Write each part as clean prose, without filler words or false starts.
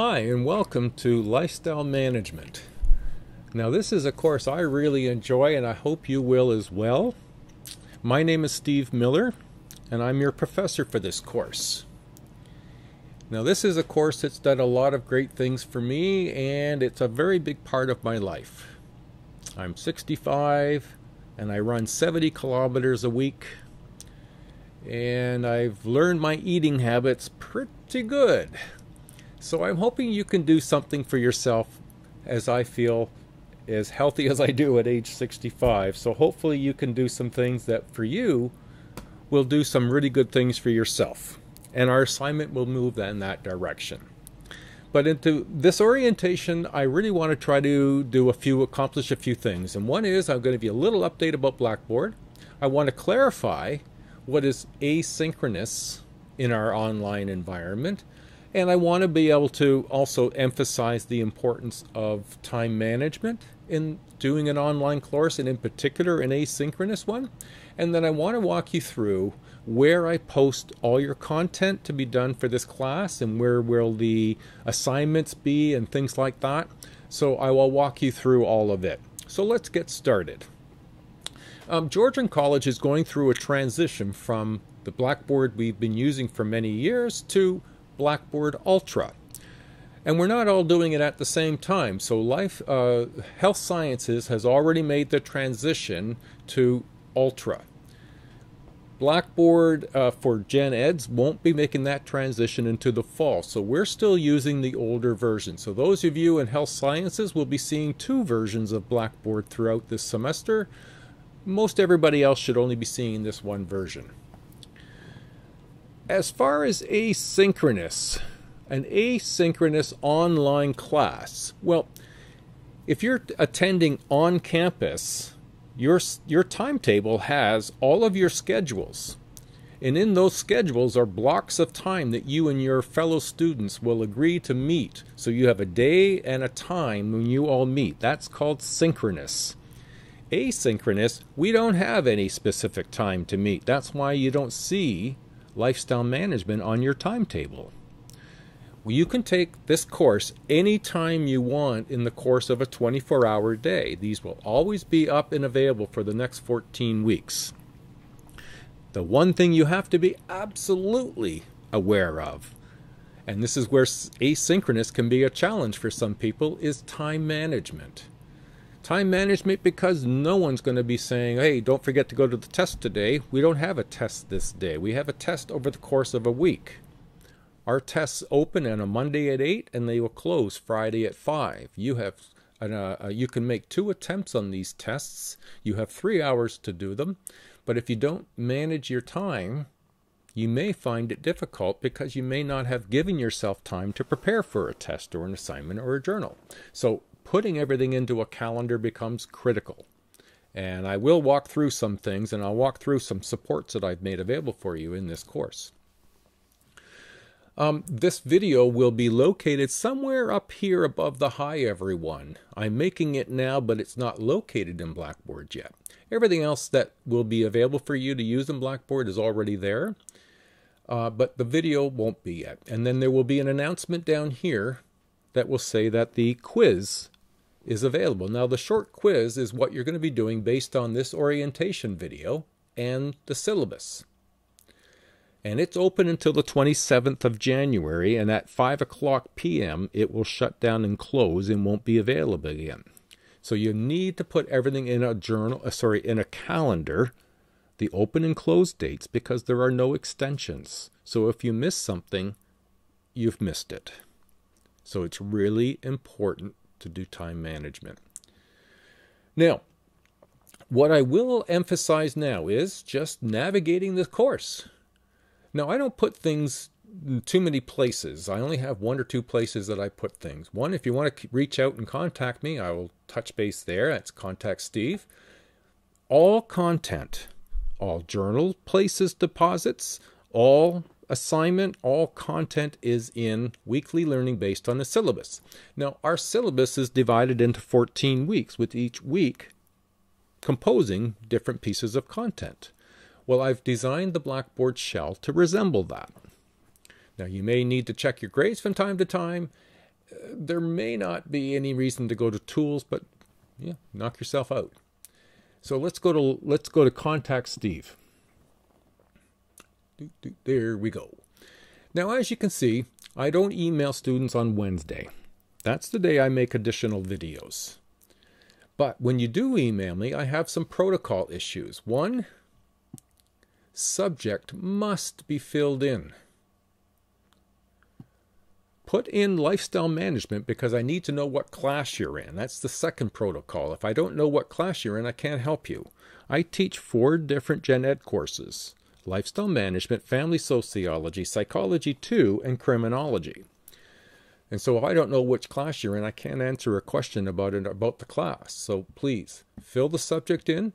Hi, and welcome to Lifestyle Management. Now, this is a course I really enjoy, and I hope you will as well. My name is Steve Miller, and I'm your professor for this course. Now, this is a course that's done a lot of great things for me, and it's a very big part of my life. I'm 65, and I run 70 kilometers a week, and I've learned my eating habits pretty good. So I'm hoping you can do something for yourself as I feel as healthy as I do at age 65. So hopefully you can do some things that for you will do some really good things for yourself. And our assignment will move in that direction. But into this orientation, I really want to try to accomplish a few things. And one is I'm going to give you a little update about Blackboard. I want to clarify what is asynchronous in our online environment. And I want to be able to also emphasize the importance of time management in doing an online course, and in particular an asynchronous one. And then I want to walk you through where I post all your content to be done for this class and where will the assignments be and things like that. So I will walk you through all of it. So let's get started. Georgian College is going through a transition from the Blackboard we've been using for many years to Blackboard Ultra, and we're not all doing it at the same time. So Health Sciences has already made the transition to Ultra. Blackboard for Gen Eds won't be making that transition into the fall, so we're still using the older version. So those of you in Health Sciences will be seeing two versions of Blackboard throughout this semester. Most everybody else should only be seeing this one version. As far as asynchronous, an asynchronous online class, well, if you're attending on campus, your timetable has all of your schedules. And in those schedules are blocks of time that you and your fellow students will agree to meet. So you have a day and a time when you all meet. That's called synchronous. Asynchronous, we don't have any specific time to meet. That's why you don't see lifestyle management on your timetable. You can take this course anytime you want in the course of a 24-hour day. These will always be up and available for the next 14 weeks. The one thing you have to be absolutely aware of, and this is where asynchronous can be a challenge for some people, is time management. Time management, because no one's going to be saying, hey, don't forget to go to the test today. We don't have a test this day. We have a test over the course of a week. Our tests open on a Monday at 8 and they will close Friday at 5. You can make 2 attempts on these tests. You have 3 hours to do them. But if you don't manage your time, you may find it difficult because you may not have given yourself time to prepare for a test or an assignment or a journal. So putting everything into a calendar becomes critical. And I will walk through some things, and I'll walk through some supports that I've made available for you in this course. This video will be located somewhere up here above the hi everyone. I'm making it now, but it's not located in Blackboard yet. Everything else that will be available for you to use in Blackboard is already there, but the video won't be yet. And then there will be an announcement down here that will say that the quiz is available. Now, the short quiz is what you're going to be doing based on this orientation video and the syllabus. And it's open until the 27th of January, and at 5:00 p.m. it will shut down and close and won't be available again. So you need to put everything in a calendar, the open and close dates, because there are no extensions. So if you miss something, you've missed it. So it's really important to do time management. Now, what I will emphasize now is just navigating the course. Now, I don't put things in too many places. I only have 1 or 2 places that I put things. One, if you want to reach out and contact me, I will touch base there. That's Contact Steve. All content, all journal places, deposits, all assignment, all content is in weekly learning based on the syllabus. Now, our syllabus is divided into 14 weeks, with each week composing different pieces of content. Well, I've designed the Blackboard shell to resemble that. Now, you may need to check your grades from time to time, there may not be any reason to go to tools, but yeah, knock yourself out. So let's go to Contact Steve. There we go. Now, as you can see, I don't email students on Wednesday. That's the day I make additional videos. But when you do email me, I have some protocol issues. One, subject must be filled in. Put in lifestyle management because I need to know what class you're in. That's the second protocol. If I don't know what class you're in, I can't help you. I teach 4 different gen ed courses: lifestyle management, family sociology, psychology 2, and criminology. And so if I don't know which class you're in, I can't answer a question about the class. So please fill the subject in,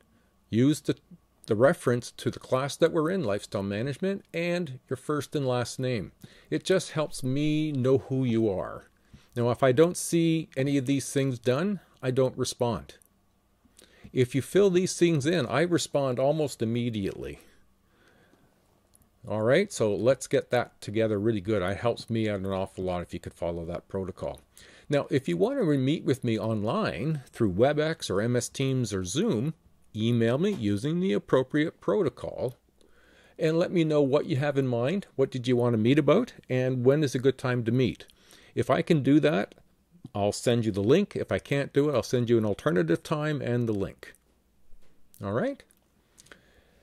use the reference to the class that we're in, lifestyle management, and your first and last name. It just helps me know who you are. Now, if I don't see any of these things done, I don't respond. If you fill these things in, I respond almost immediately. All right, so let's get that together really good. It helps me out an awful lot if you could follow that protocol. Now, if you want to meet with me online through WebEx or MS Teams or Zoom, email me using the appropriate protocol and let me know what you have in mind, what did you want to meet about, and when is a good time to meet. If I can do that, I'll send you the link. If I can't do it, I'll send you an alternative time and the link. All right?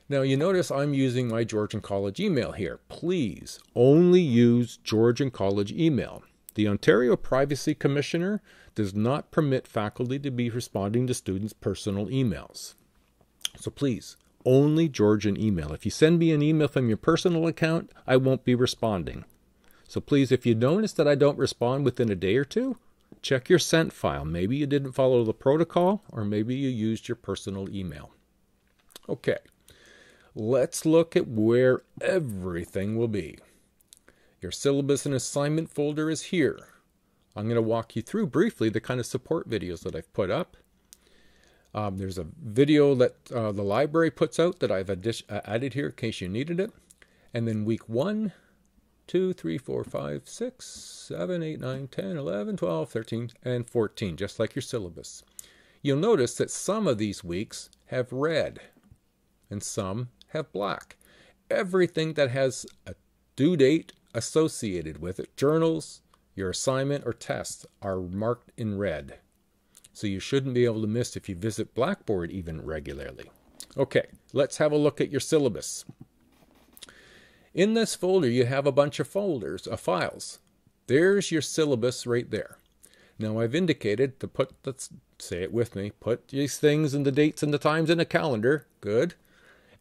Now, you notice I'm using my Georgian College email here. Please only use Georgian College email. The Ontario Privacy Commissioner does not permit faculty to be responding to students' personal emails. So please, only Georgian email. If you send me an email from your personal account, I won't be responding. So please, if you notice that I don't respond within a day or two, check your sent file. Maybe you didn't follow the protocol, or maybe you used your personal email. Okay. Let's look at where everything will be. Your syllabus and assignment folder is here. I'm going to walk you through briefly the kind of support videos that I've put up. There's a video that the library puts out that I've added here in case you needed it. And then week 1, 2, 3, 4, 5, 6, 7, 8, 9, 10, 11, 12, 13, and 14, just like your syllabus. You'll notice that some of these weeks have red and some have black. Everything that has a due date associated with it, journals, your assignment, or tests, are marked in red. So you shouldn't be able to miss if you visit Blackboard even regularly. Okay, let's have a look at your syllabus. In this folder, you have a bunch of files. There's your syllabus right there. Now, I've indicated to put, let's say it with me, put these things and the dates and the times in a calendar. Good.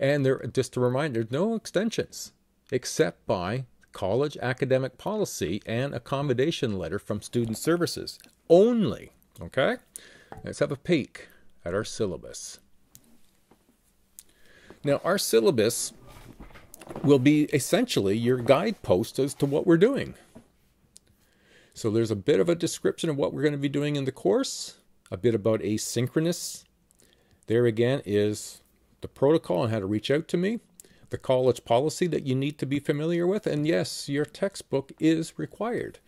And there, just a reminder, no extensions, except by college academic policy and accommodation letter from Student Services only. Okay? Let's have a peek at our syllabus. Now, our syllabus will be essentially your guidepost as to what we're doing. So there's a bit of a description of what we're going to be doing in the course, a bit about asynchronous. There again is the protocol on how to reach out to me, the college policy that you need to be familiar with, and yes, your textbook is required.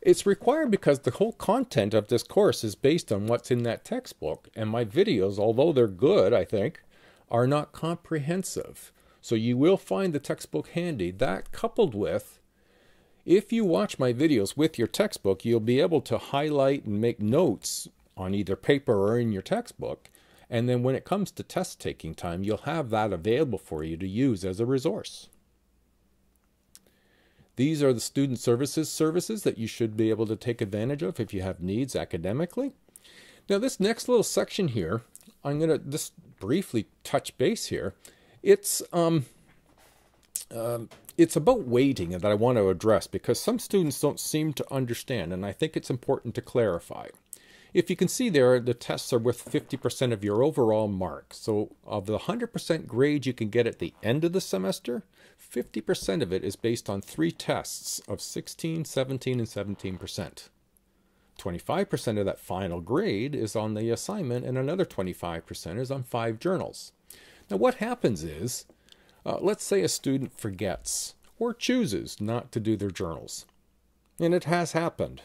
It's required because the whole content of this course is based on what's in that textbook, and my videos, although they're good, I think, are not comprehensive. So you will find the textbook handy. That coupled with, if you watch my videos with your textbook, you'll be able to highlight and make notes on either paper or in your textbook. And then when it comes to test taking time, you'll have that available for you to use as a resource. These are the student services that you should be able to take advantage of if you have needs academically. Now, this next little section here, I'm going to just briefly touch base here. It's about weighting that I want to address because some students don't seem to understand, and I think it's important to clarify. If you can see there, the tests are worth 50% of your overall mark. So of the 100% grade you can get at the end of the semester, 50% of it is based on 3 tests of 16, 17, and 17%. 25% of that final grade is on the assignment, and another 25% is on 5 journals. Now what happens is, let's say a student forgets or chooses not to do their journals. And it has happened.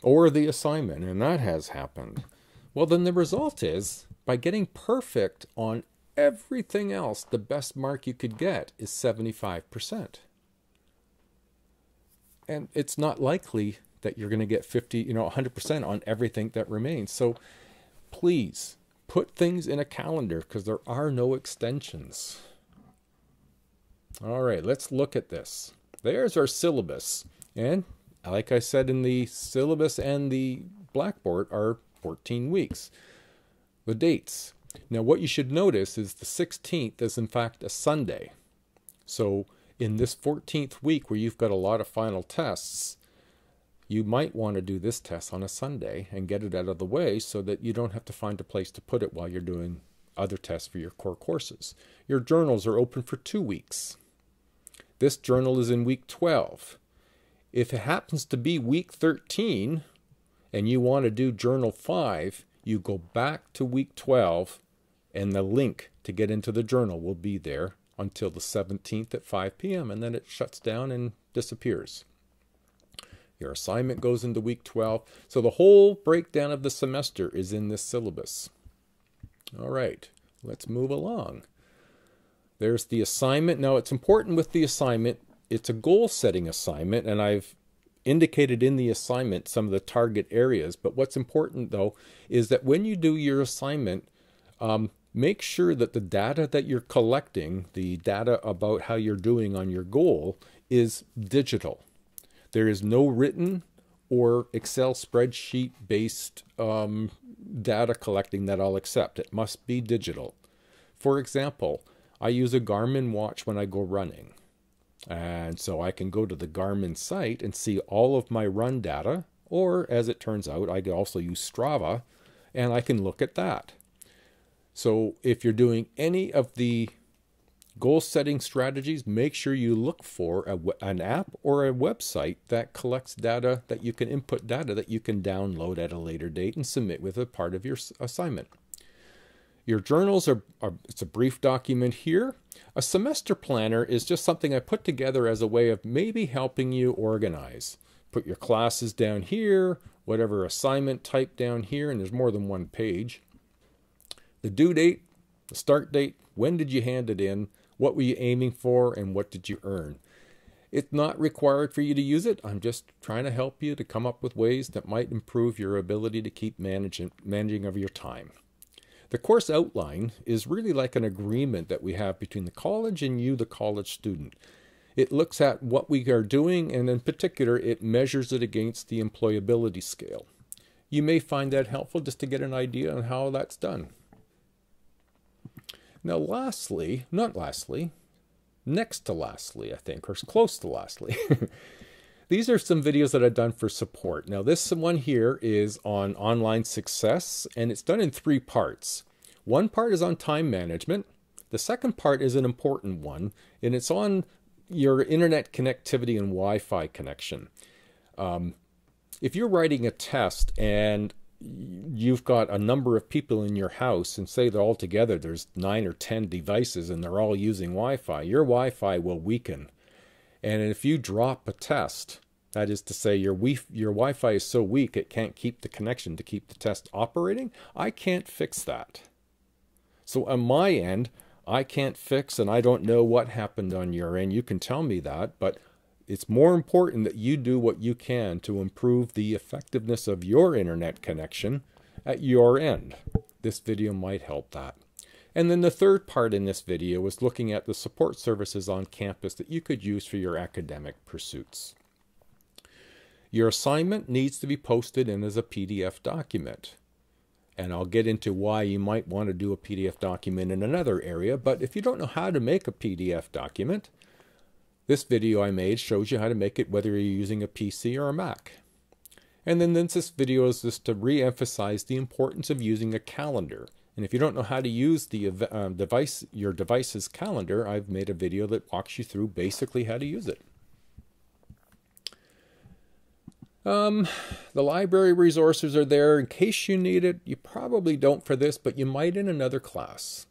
or the assignment, and that has happened, well, then the result is, by getting perfect on everything else, the best mark you could get is 75%. And it's not likely that you're going to get 100% on everything that remains. So please put things in a calendar, because there are no extensions. All right, let's look at this. There's our syllabus. And like I said, in the syllabus and the blackboard are 14 weeks. The dates. Now what you should notice is the 16th is in fact a Sunday. So in this 14th week where you've got a lot of final tests, you might want to do this test on a Sunday and get it out of the way so that you don't have to find a place to put it while you're doing other tests for your core courses. Your journals are open for 2 weeks. This journal is in week 12. If it happens to be week 13 and you want to do journal 5, you go back to week 12 and the link to get into the journal will be there until the 17th at 5 p.m. and then it shuts down and disappears. Your assignment goes into week 12. So the whole breakdown of the semester is in this syllabus. All right, let's move along. There's the assignment. Now it's important with the assignment, it's a goal-setting assignment, and I've indicated in the assignment some of the target areas. But what's important, though, is that when you do your assignment, make sure that the data that you're collecting, the data about how you're doing on your goal, is digital. There is no written or Excel spreadsheet-based data collecting that I'll accept. It must be digital. For example, I use a Garmin watch when I go running. And so I can go to the Garmin site and see all of my run data, or as it turns out, I can also use Strava, and I can look at that. So if you're doing any of the goal-setting strategies, make sure you look for an app or a website that collects data, that you can input data that you can download at a later date and submit with a part of your assignment. Your journals it's a brief document here. A semester planner is just something I put together as a way of maybe helping you organize. Put your classes down here, whatever assignment type down here, and there's more than one page. The due date, the start date, when did you hand it in, what were you aiming for, and what did you earn. It's not required for you to use it. I'm just trying to help you to come up with ways that might improve your ability to keep managing of your time. The course outline is really like an agreement that we have between the college and you, the college student. It looks at what we are doing, and in particular, it measures it against the employability scale. You may find that helpful just to get an idea on how that's done. Now lastly, next to lastly, I think, or close to lastly, these are some videos that I've done for support. Now this one here is on online success, and it's done in 3 parts. One part is on time management. The second part is an important one, and it's on your internet connectivity and Wi-Fi connection. If you're writing a test and you've got a number of people in your house, and say that all together there's 9 or 10 devices and they're all using Wi-Fi, your Wi-Fi will weaken. And if you drop a test, that is to say your Wi-Fi is so weak it can't keep the connection to keep the test operating, I can't fix that. So on my end, I can't fix, and I don't know what happened on your end. You can tell me that, but it's more important that you do what you can to improve the effectiveness of your internet connection at your end. This video might help that. And then the third part in this video is looking at the support services on campus that you could use for your academic pursuits. Your assignment needs to be posted in as a PDF document. And I'll get into why you might want to do a PDF document in another area, but if you don't know how to make a PDF document, this video I made shows you how to make it whether you're using a PC or a Mac. And then this video is just to re-emphasize the importance of using a calendar. And if you don't know how to use the your device's calendar, I've made a video that walks you through basically how to use it. The library resources are there in case you need it. You probably don't for this, but you might in another class.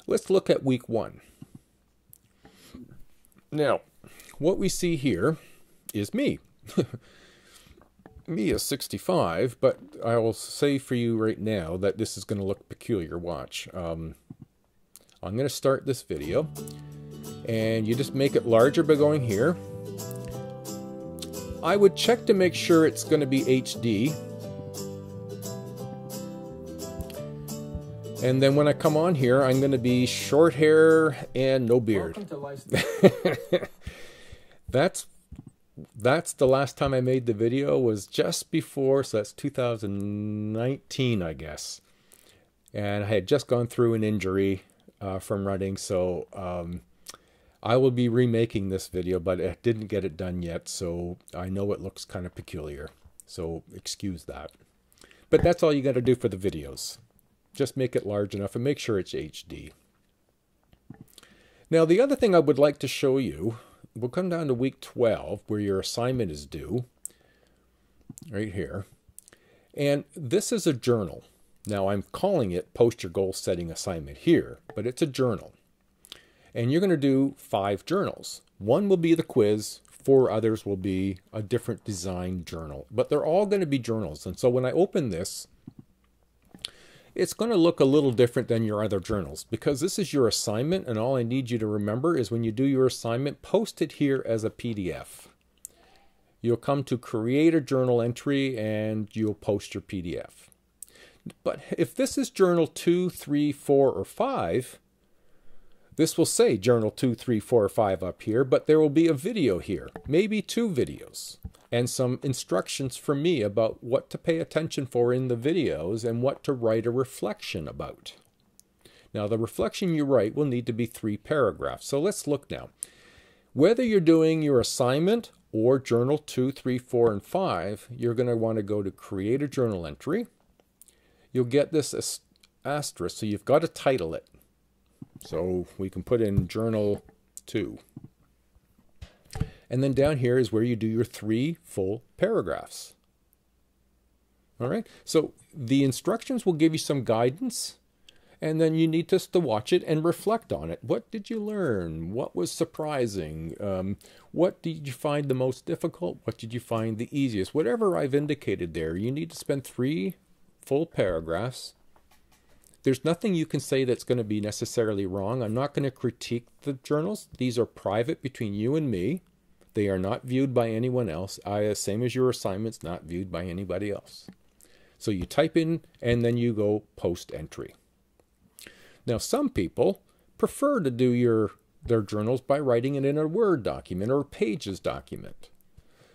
Let's look at week 1. Now, what we see here is me. me a 65, but I will say for you right now that this is going to look peculiar. Watch. I'm going to start this video, and you just make it larger by going here. I would check to make sure it's going to be HD. And then when I come on here, I'm going to be short hair and no beard. That's the last time I made the video, was just before, so that's 2019, I guess. And I had just gone through an injury from running, so I will be remaking this video, but I didn't get it done yet, so I know it looks kind of peculiar. So excuse that. But that's all you got to do for the videos. Just make it large enough and make sure it's HD. Now, the other thing I would like to show you, we'll come down to week 12 where your assignment is due, right here. And this is a journal. Now, I'm calling it Post Your Goal Setting Assignment here, but it's a journal. And you're going to do 5 journals. One will be the quiz, 4 others will be a different design journal, but they're all going to be journals. And so when I open this, it's going to look a little different than your other journals, because this is your assignment, and all I need you to remember is when you do your assignment, post it here as a PDF. You'll come to create a journal entry and you'll post your PDF. But if this is journal 2, 3, 4, or 5, this will say journal 2, 3, 4, or 5 up here, but there will be a video here, maybe 2 videos, and some instructions from me about what to pay attention for in the videos and what to write a reflection about. Now, the reflection you write will need to be 3 paragraphs. So let's look now. Whether you're doing your assignment or journal 2, 3, 4, and 5, you're going to want to go to create a journal entry. You'll get this asterisk, so you've got to title it. So we can put in journal 2. And then down here is where you do your 3 full paragraphs. All right, so the instructions will give you some guidance, and then you need just to watch it and reflect on it. What did you learn? What was surprising? What did you find the most difficult? What did you find the easiest? Whatever I've indicated there, you need to spend 3 full paragraphs. There's nothing you can say that's going to be necessarily wrong. I'm not going to critique the journals. These are private between you and me. They are not viewed by anyone else. Same as your assignments, not viewed by anybody else. So you type in and then you go post entry. Now, some people prefer to do their journals by writing it in a Word document or a Pages document.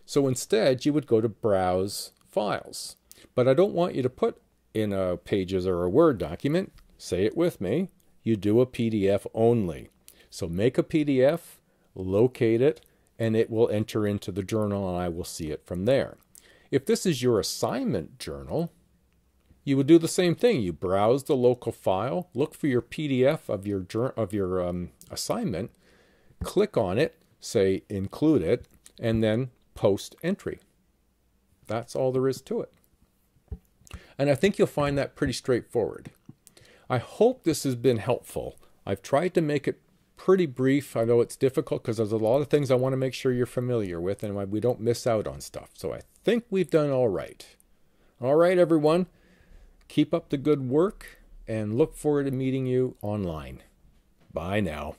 So instead, you would go to Browse Files. But I don't want you to put in a Pages or a Word document. Say it with me. You do a PDF only. So make a PDF, locate it, and it will enter into the journal, and I will see it from there. If this is your assignment journal, you would do the same thing. You browse the local file, look for your PDF of your assignment, click on it, say include it, and then post entry. That's all there is to it. And I think you'll find that pretty straightforward. I hope this has been helpful. I've tried to make it pretty brief. I know it's difficult because there's a lot of things I want to make sure you're familiar with and we don't miss out on stuff. So I think we've done all right. All right, everyone. Keep up the good work and look forward to meeting you online. Bye now.